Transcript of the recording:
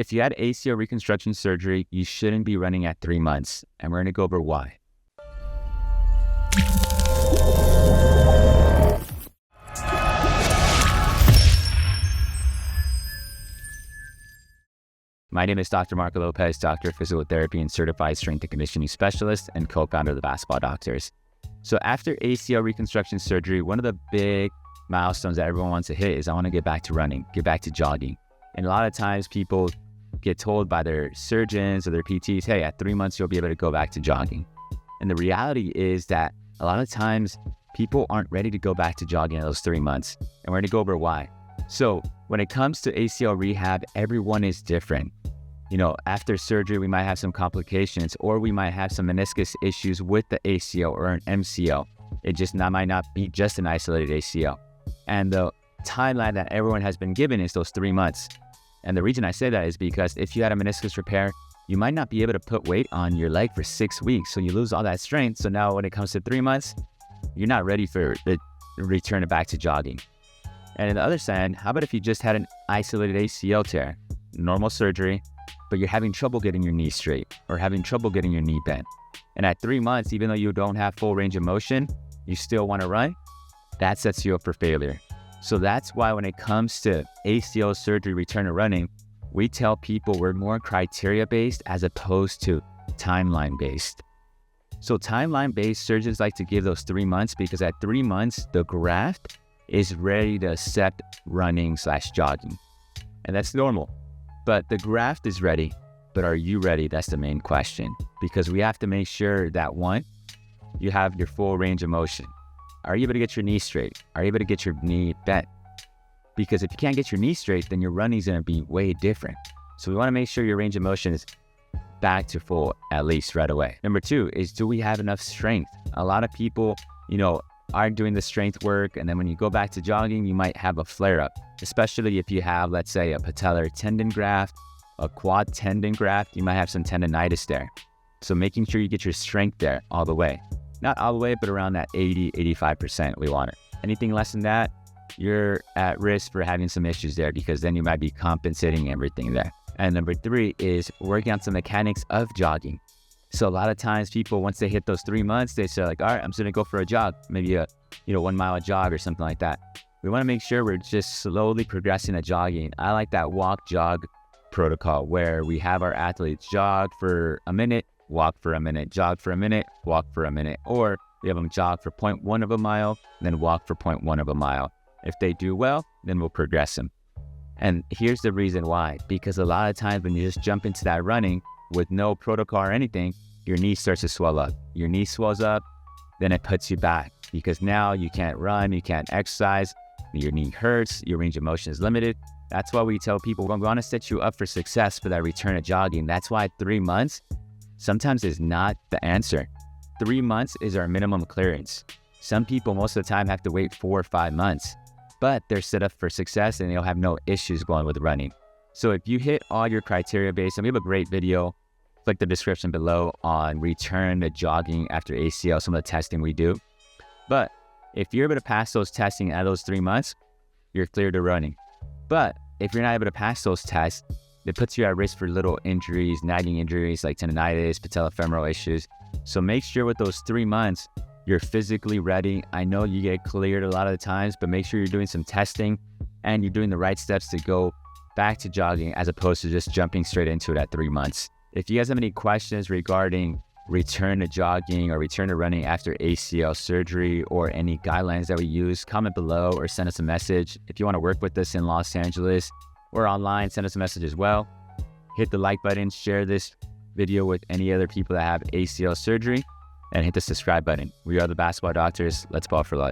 If you had ACL reconstruction surgery, you shouldn't be running at 3 months, and we're going to go over why. My name is Dr. Marco Lopez, Doctor of Physical Therapy and Certified Strength and Conditioning Specialist and co-founder of the Basketball Doctors. So after ACL reconstruction surgery, one of the big milestones that everyone wants to hit is I want to get back to running, get back to jogging. And a lot of times people get told by their surgeons or their PTs, hey, at 3 months, you'll be able to go back to jogging. And the reality is that a lot of times people aren't ready to go back to jogging in those 3 months. And we're going to go over why. So when it comes to ACL rehab, everyone is different. You know, after surgery, we might have some complications, or we might have some meniscus issues with the ACL or an MCL. Might not be just an isolated ACL. And the timeline that everyone has been given is those 3 months. And the reason I say that is because if you had a meniscus repair, you might not be able to put weight on your leg for 6 weeks. So you lose all that strength. So now when it comes to 3 months, you're not ready for the return back to jogging. And on the other side, how about if you just had an isolated ACL tear, normal surgery, but you're having trouble getting your knee straight or having trouble getting your knee bent. And at 3 months, even though you don't have full range of motion, you still want to run, that sets you up for failure. So that's why when it comes to ACL surgery return to running, we tell people we're more criteria-based as opposed to timeline-based. So timeline-based surgeons like to give those 3 months because at 3 months, the graft is ready to accept running/jogging. And that's normal. But the graft is ready, but are you ready? That's the main question. Because we have to make sure that one, you have your full range of motion. Are you able to get your knee straight? Are you able to get your knee bent? Because if you can't get your knee straight, then your running is going to be way different. So we want to make sure your range of motion is back to full at least right away. Number 2 is, do we have enough strength? A lot of people, aren't doing the strength work, and then when you go back to jogging, you might have a flare-up, especially if you have, let's say, a patellar tendon graft, a quad tendon graft, you might have some tendonitis there. So making sure you get your strength there all the way. Not all the way, but around that 80-85% we want it. Anything less than that, you're at risk for having some issues there because then you might be compensating everything there. And number 3 is working on some mechanics of jogging. So a lot of times people, once they hit those 3 months, they say like, all right, I'm just going to go for a jog, maybe a 1 mile jog or something like that. We want to make sure we're just slowly progressing to jogging. I like that walk jog protocol where we have our athletes jog for a minute, walk for a minute, jog for a minute, walk for a minute, or we have them jog for 0.1 of a mile, then walk for 0.1 of a mile. If they do well, then we'll progress them. And here's the reason why, because a lot of times when you just jump into that running with no protocol or anything, your knee starts to swell up. Your knee swells up, then it puts you back because now you can't run, you can't exercise, your knee hurts, your range of motion is limited. That's why we tell people we want to set you up for success for that return to jogging. That's why 3 months sometimes is not the answer. 3 months is our minimum clearance. Some people most of the time have to wait 4 or 5 months, but they're set up for success and they'll have no issues going with running. So if you hit all your criteria based, and we have a great video, click the description below on return to jogging after ACL, some of the testing we do. But if you're able to pass those testing at those 3 months, you're clear to running. But if you're not able to pass those tests, it puts you at risk for little injuries, nagging injuries like tendonitis, patellofemoral issues. So make sure with those 3 months, you're physically ready. I know you get cleared a lot of the times, but make sure you're doing some testing and you're doing the right steps to go back to jogging as opposed to just jumping straight into it at 3 months. If you guys have any questions regarding return to jogging or return to running after ACL surgery or any guidelines that we use, comment below or send us a message. If you want to work with us in Los Angeles or online, send us a message as well. Hit the like button, share this video with any other people that have ACL surgery, and hit the subscribe button. We are the Basketball Doctors. Let's ball for life.